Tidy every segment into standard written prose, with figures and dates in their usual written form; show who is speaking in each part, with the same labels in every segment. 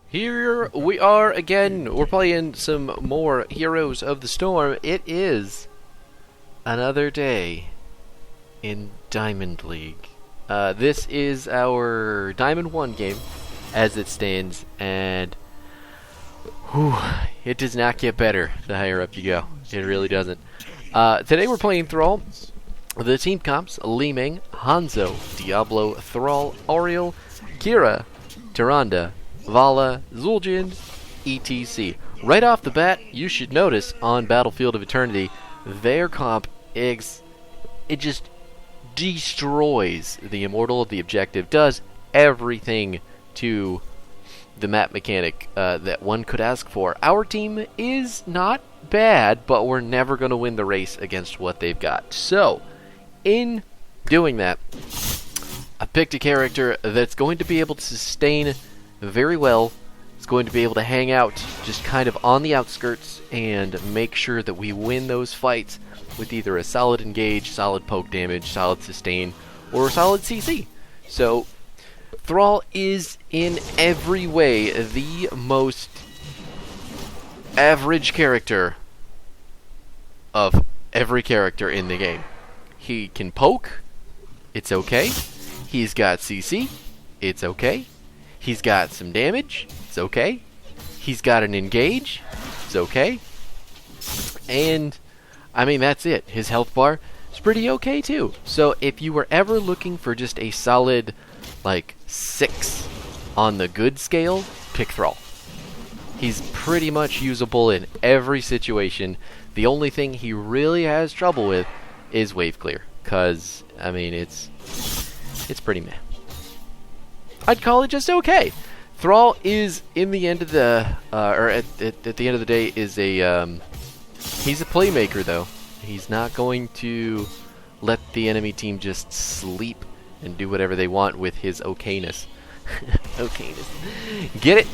Speaker 1: Here we are again. We're playing some more Heroes of the Storm. It is another day in Diamond League. This is our Diamond 1 game as it stands, and it does not get better the higher up you go. It really doesn't. Today we're playing Thrall. The team comps: Li Ming, Hanzo, Diablo, Thrall, Auriel, Kira, Tyrande, Vala, Zul'jin, etc. Right off the bat, you should notice on Battlefield of Eternity, their comp it just destroys the Immortal of the Objective, does everything to the map mechanic that one could ask for. Our team is not bad, but we're never going to win the race against what they've got. So, in doing that, I picked a character that's going to be able to sustain very well. It's going to be able to hang out just kind of on the outskirts and make sure that we win those fights with either a solid engage, solid poke damage, solid sustain, or a solid CC. So, Thrall is in every way the most average character of every character in the game. He can poke, it's okay. He's got CC, it's okay. He's got some damage, it's okay. He's got an engage, it's okay. And, I mean, that's it. His health bar is pretty okay too. So if you were ever looking for just a solid, like, 6 on the good scale, pick Thrall. He's pretty much usable in every situation. The only thing he really has trouble with is wave clear, because, I mean, it's pretty meh. I'd call it just okay. Thrall is, in the end of the, or at the end of the day, is a, he's a playmaker though. He's not going to let the enemy team just sleep and do whatever they want with his okayness. Okayness. Get it?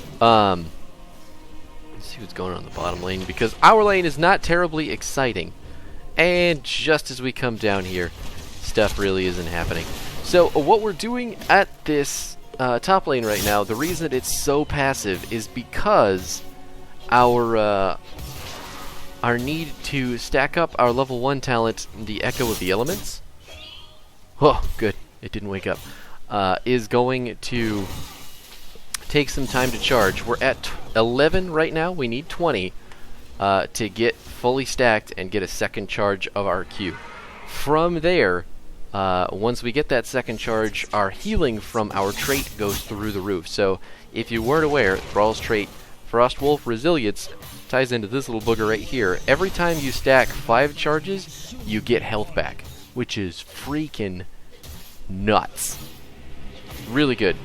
Speaker 1: Let's see what's going on in the bottom lane, because our lane is not terribly exciting. And just as we come down here, stuff really isn't happening. So what we're doing at this top lane right now, the reason that it's so passive is because our need to stack up our level 1 talent, the Echo of the Elements. Oh, good. It didn't wake up. Is going to take some time to charge. We're at 11 right now. We need 20 to get fully stacked and get a second charge of our Q. From there, once we get that second charge, our healing from our trait goes through the roof. So, if you weren't aware, Thrall's trait, Frostwolf Resilience, ties into this little booger right here. Every time you stack 5 charges, you get health back, which is freaking nuts. Really good.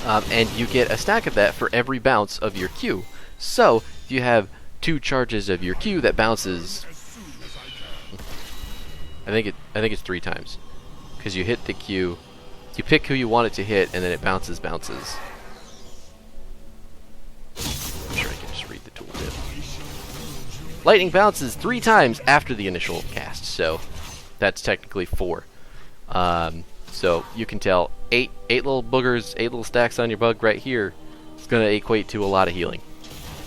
Speaker 1: And you get a stack of that for every bounce of your Q. So, if you have 2 charges of your Q, that bounces, I think it's 3 times, because you hit the Q, you pick who you want it to hit, and then it bounces. I'm sure I can just read the tooltip. Lightning bounces 3 times after the initial cast, so that's technically 4. So you can tell 8 little boogers, 8 little stacks on your bug right here. It's gonna equate to a lot of healing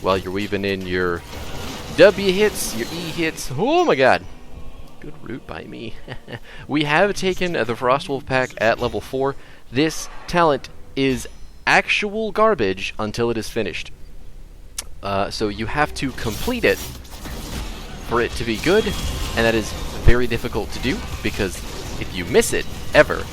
Speaker 1: while you're weaving in your W hits, your E hits. Oh my god. Good root by me. We have taken the Frostwolf pack at level 4. This talent is actual garbage until it is finished. So you have to complete it for it to be good, and that is very difficult to do, because if you miss it, ever,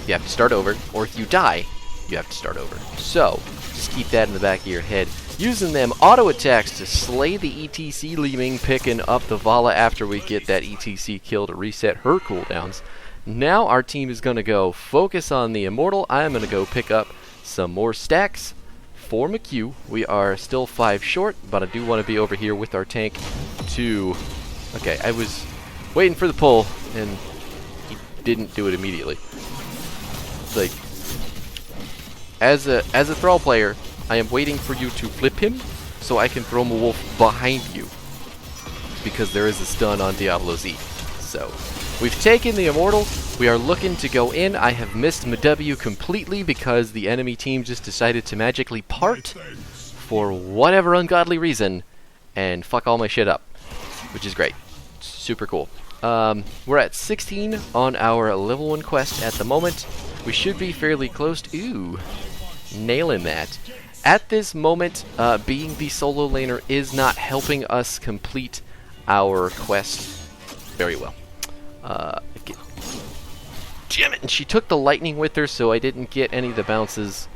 Speaker 1: you have to start over, or if you die, you have to start over. So, just keep that in the back of your head. Using them auto attacks to slay the ETC, Li Ming picking up the Vala after we get that ETC kill to reset her cooldowns. Now our team is going to go focus on the Immortal. I'm going to go pick up some more stacks for McQ. We are still 5 short, but I do want to be over here with our tank to... Okay, I was waiting for the pull, and he didn't do it immediately. Like, as a Thrall player, I am waiting for you to flip him so I can throw my wolf behind you, because there is a stun on Diablo Z. So, We've taken the Immortal. We are looking to go in. I have missed my W completely because the enemy team just decided to magically part for whatever ungodly reason and fuck all my shit up, which is great. Super cool. We're at 16 on our level 1 quest at the moment. We should be fairly close to... Ooh, nailing that. At this moment, being the solo laner is not helping us complete our quest very well. Damn it! And she took the lightning with her, so I didn't get any of the bounces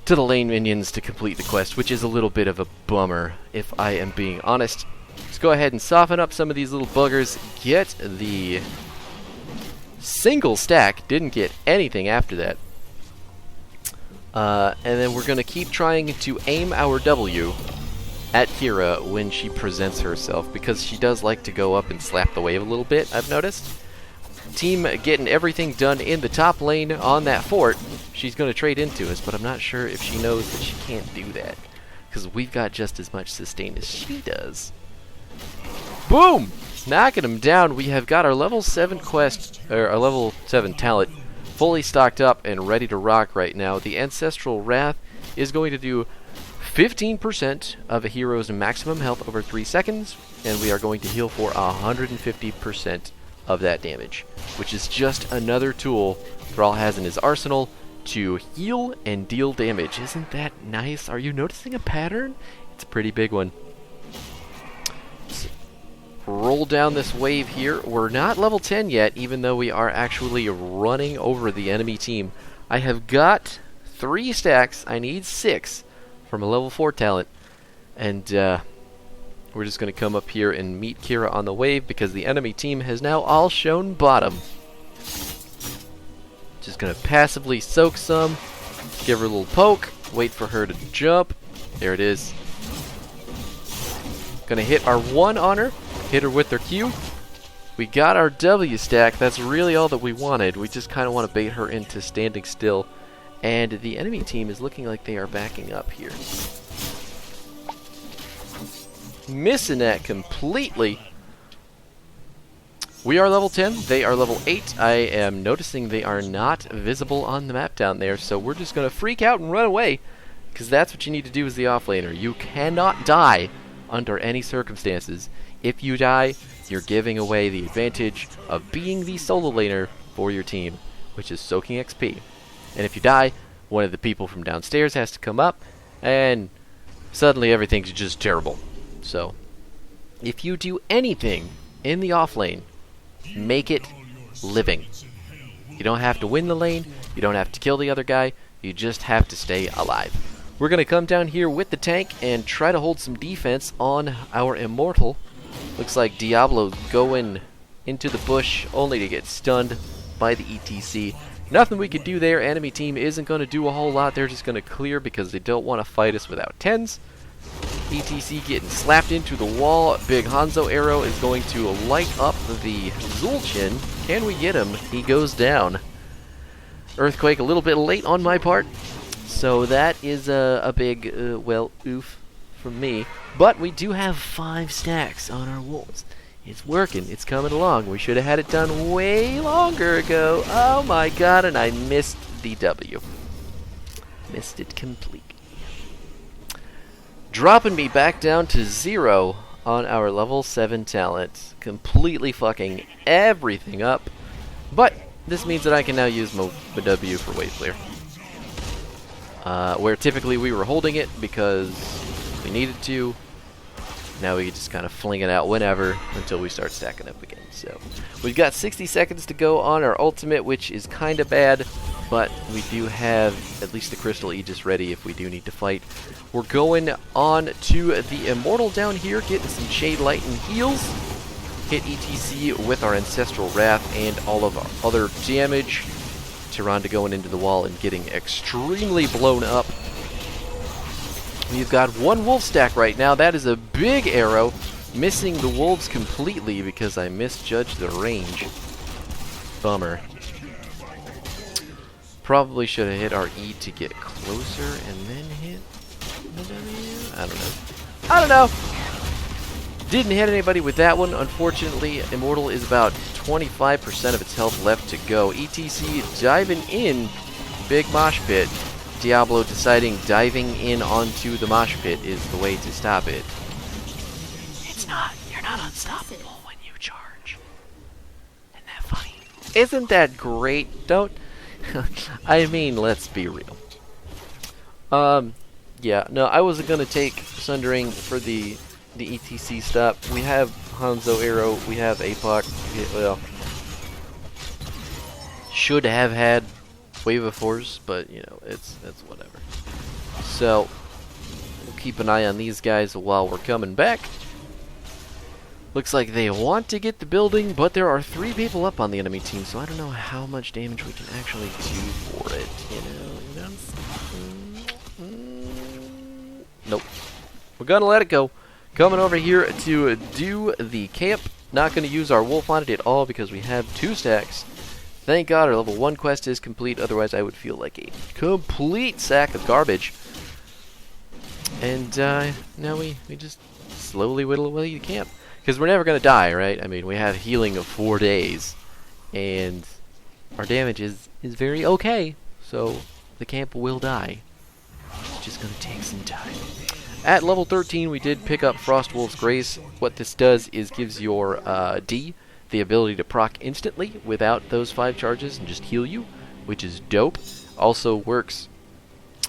Speaker 1: to the lane minions to complete the quest, which is a little bit of a bummer, if I am being honest. Let's go ahead and soften up some of these little buggers. Get the single stack. Didn't get anything after that. And then we're going to keep trying to aim our W at Kira when she presents herself, because she does like to go up and slap the wave a little bit, I've noticed. Team getting everything done in the top lane on that fort. She's going to trade into us, but I'm not sure if she knows that she can't do that, because we've got just as much sustain as she does. Boom! Knocking him down. We have got our level 7 quest, or our level 7 talent, fully stocked up and ready to rock right now. The Ancestral Wrath is going to do 15% of a hero's maximum health over 3 seconds, and we are going to heal for 150% of that damage, which is just another tool Thrall has in his arsenal to heal and deal damage. Isn't that nice? Are you noticing a pattern? It's a pretty big one. Let's roll down this wave here. We're not level 10 yet, even though we are actually running over the enemy team. I have got 3 stacks. I need 6 from a level 4 talent, and we're just going to come up here and meet Kira on the wave because the enemy team has now all shown bottom. Just going to passively soak some, give her a little poke, wait for her to jump. There it is. Going to hit our 1 on her, hit her with her Q. We got our W stack. That's really all that we wanted. We just kind of want to bait her into standing still. And the enemy team is looking like they are backing up here. Missing that completely. We are level 10. They are level 8. I am noticing they are not visible on the map down there, so we're just going to freak out and run away, because that's what you need to do as the offlaner. You cannot die under any circumstances. If you die, you're giving away the advantage of being the solo laner for your team, which is soaking XP. And if you die, one of the people from downstairs has to come up, and suddenly everything's just terrible. So, if you do anything in the off lane, make it living. You don't have to win the lane, you don't have to kill the other guy, you just have to stay alive. We're going to come down here with the tank and try to hold some defense on our Immortal. Looks like Diablo's going into the bush only to get stunned by the ETC. Nothing we could do there. Enemy team isn't going to do a whole lot. They're just going to clear because they don't want to fight us without 10s. ETC getting slapped into the wall. Big Hanzo arrow is going to light up the Zul'jin. Can we get him? He goes down. Earthquake a little bit late on my part. So that is a big, well, oof from me. But we do have 5 stacks on our wolves. It's working. It's coming along. We should have had it done way longer ago. Oh my god, and I missed the W. Missed it completely. Dropping me back down to 0 on our level 7 talent. Completely fucking everything up. But this means that I can now use my W for wave clear. Where typically we were holding it because we needed to. Now we can just kind of fling it out whenever until we start stacking up again. So we've got 60 seconds to go on our ultimate, which is kind of bad, but we do have at least the Crystal Aegis ready if we do need to fight. We're going on to the Immortal down here, getting some Shade Light and heals. Hit ETC with our Ancestral Wrath and all of our other damage. Tyrande going into the wall and getting extremely blown up. We've got 1 wolf stack right now. That is a big arrow. Missing the wolves completely because I misjudged the range. Bummer. Probably should have hit our E to get closer and then hit the W. I don't know. Didn't hit anybody with that one. Unfortunately, Immortal is about 25% of its health left to go. ETC diving in, big mosh pit. Diablo deciding diving in onto the mosh pit is the way to stop it. It's not. You're not unstoppable when you charge. Isn't that funny? Isn't that great? Don't... I mean, let's be real. Yeah, no, I wasn't gonna take Sundering for the ETC stop. We have Hanzo Arrow, we have APOC, well, should have had Wave of Force, but, you know, it's whatever. So, we'll keep an eye on these guys while we're coming back. Looks like they want to get the building, but there are 3 people up on the enemy team, so I don't know how much damage we can actually do for it, you know? Nope. We're gonna let it go. Coming over here to do the camp. Not gonna use our wolf on it at all because we have 2 stacks. Thank God our level 1 quest is complete, otherwise I would feel like a complete sack of garbage. And now we just slowly whittle away the camp. Because we're never gonna die, right? I mean, we have healing of 4 days. And our damage is very okay. So the camp will die. It's just going to take some time. At level 13, we did pick up Frostwolf's Grace. What this does is gives your D the ability to proc instantly without those 5 charges and just heal you, which is dope. Also works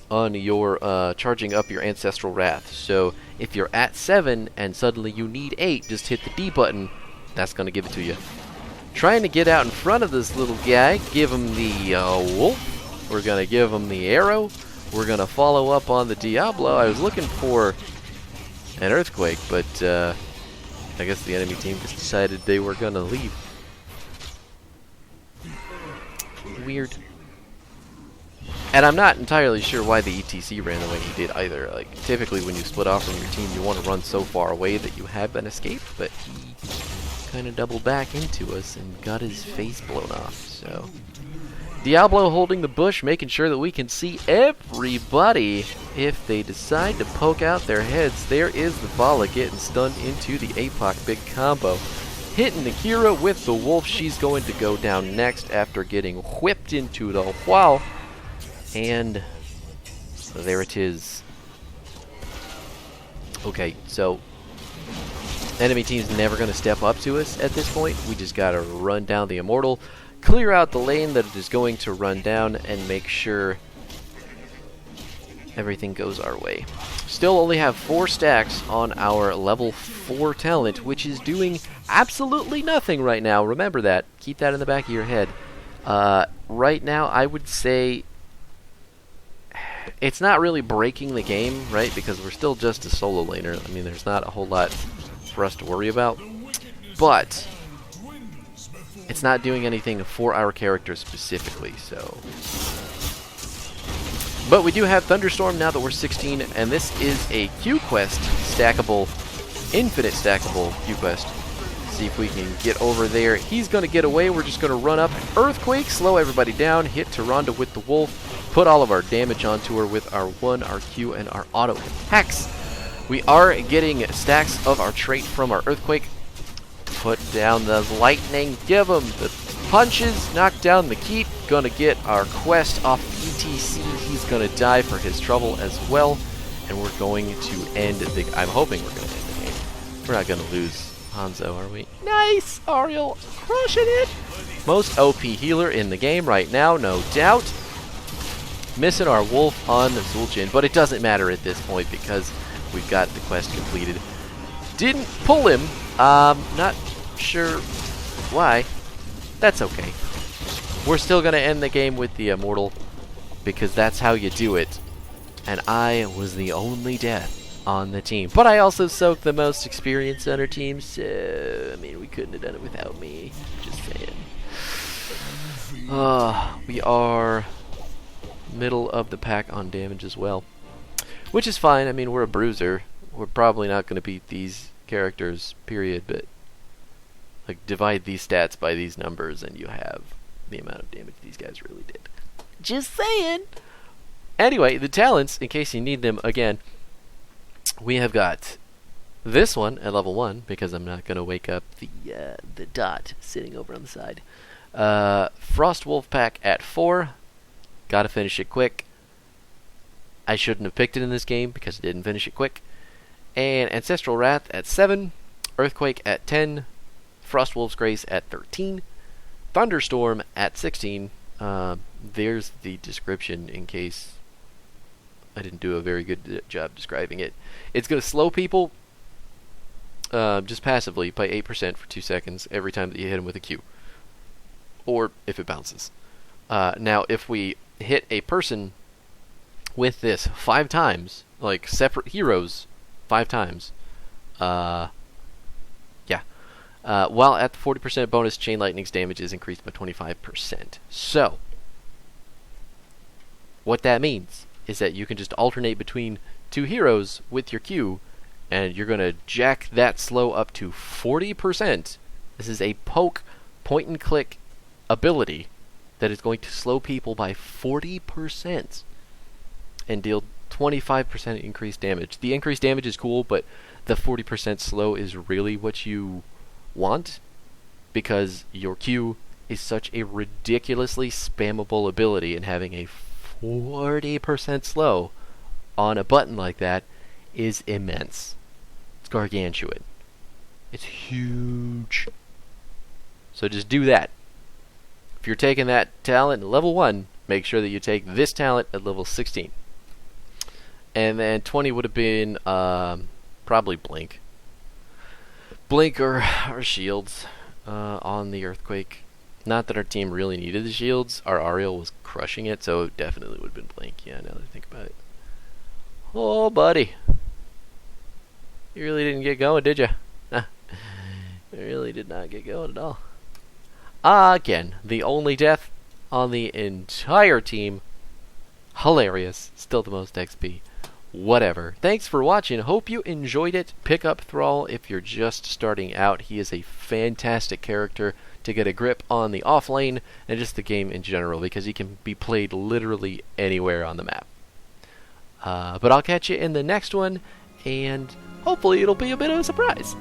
Speaker 1: on your charging up your Ancestral Wrath. So if you're at 7 and suddenly you need 8, just hit the D button. That's going to give it to you. Trying to get out in front of this little guy. Give him the wolf. We're going to give him the arrow. We're going to follow up on the Diablo. I was looking for an Earthquake, but I guess the enemy team just decided they were going to leave. Weird. And I'm not entirely sure why the ETC ran the way he did either. Like, typically when you split off from your team, you want to run so far away that you have an escape, but he kind of doubled back into us and got his face blown off, so... Diablo holding the bush, making sure that we can see everybody. If they decide to poke out their heads, there is the Vala getting stunned into the APOC big combo. Hitting Akira with the wolf. She's going to go down next after getting whipped into the wall. And there it is. Okay, so enemy team's never going to step up to us at this point. We just got to run down the Immortal. Clear out the lane that it is going to run down and make sure everything goes our way. Still only have 4 stacks on our level 4 talent, which is doing absolutely nothing right now. Remember that. Keep that in the back of your head. Right now, I would say it's not really breaking the game, right? Because we're still just a solo laner. I mean, there's not a whole lot for us to worry about. But it's not doing anything for our character specifically, so... But we do have Thunderstorm now that we're 16, and this is a Q quest, stackable, infinite stackable Q quest. See if we can get over there. He's going to get away. We're just going to run up. Earthquake, slow everybody down, hit Tyrande with the wolf, put all of our damage onto her with our 1, our Q, and our auto hex. We are getting stacks of our trait from our Earthquake. Put down the lightning, give him the punches, knock down the keep. Gonna get our quest off ETC. He's gonna die for his trouble as well. And we're going to end the... I'm hoping we're gonna end the game. We're not gonna lose Hanzo, are we? Nice! Ariel crushing it! Most OP healer in the game right now, no doubt. Missing our wolf on the Zul'jin, but it doesn't matter at this point because we've got the quest completed. Didn't pull him. Not sure why. That's okay. We're still going to end the game with the Immortal because that's how you do it. And I was the only death on the team. But I also soaked the most experience on our team, so, I mean, we couldn't have done it without me. Just saying. We are middle of the pack on damage as well. Which is fine. I mean, we're a bruiser. We're probably not going to beat these characters, period, but like divide these stats by these numbers and you have the amount of damage these guys really did. Just saying. Anyway, the talents, in case you need them again, we have got this one at level 1, because I'm not going to wake up the dot sitting over on the side. Frost Wolf Pack at 4. Gotta finish it quick. I shouldn't have picked it in this game because I didn't finish it quick. And Ancestral Wrath at 7. Earthquake at 10. Frostwolf's Grace at 13. Thunderstorm at 16. There's the description in case I didn't do a very good job describing it. It's going to slow people just passively by 8% for 2 seconds every time that you hit them with a Q. Or if it bounces. Now, if we hit a person with this 5 times, like separate heroes 5 times, while at the 40% bonus, Chain Lightning's damage is increased by 25%. So, what that means is that you can just alternate between 2 heroes with your Q, and you're going to jack that slow up to 40%. This is a poke, point and click ability that is going to slow people by 40% and deal 25% increased damage. The increased damage is cool, but the 40% slow is really what you want, because your Q is such a ridiculously spammable ability, and having a 40% slow on a button like that is immense. It's gargantuan. It's huge. So just do that. If you're taking that talent at level 1, make sure that you take this talent at level 16. And then 20 would have been probably Blink. Blink or shields on the Earthquake. Not that our team really needed the shields. Our Ariel was crushing it, so it definitely would have been Blink. Yeah, now that I think about it. Oh, buddy. You really didn't get going, did you? You really did not get going at all. Again, the only death on the entire team. Hilarious. Still the most XP. Whatever. Thanks for watching. Hope you enjoyed it. Pick up Thrall if you're just starting out. He is a fantastic character to get a grip on the off lane and just the game in general, because he can be played literally anywhere on the map. But I'll catch you in the next one, and hopefully it'll be a bit of a surprise.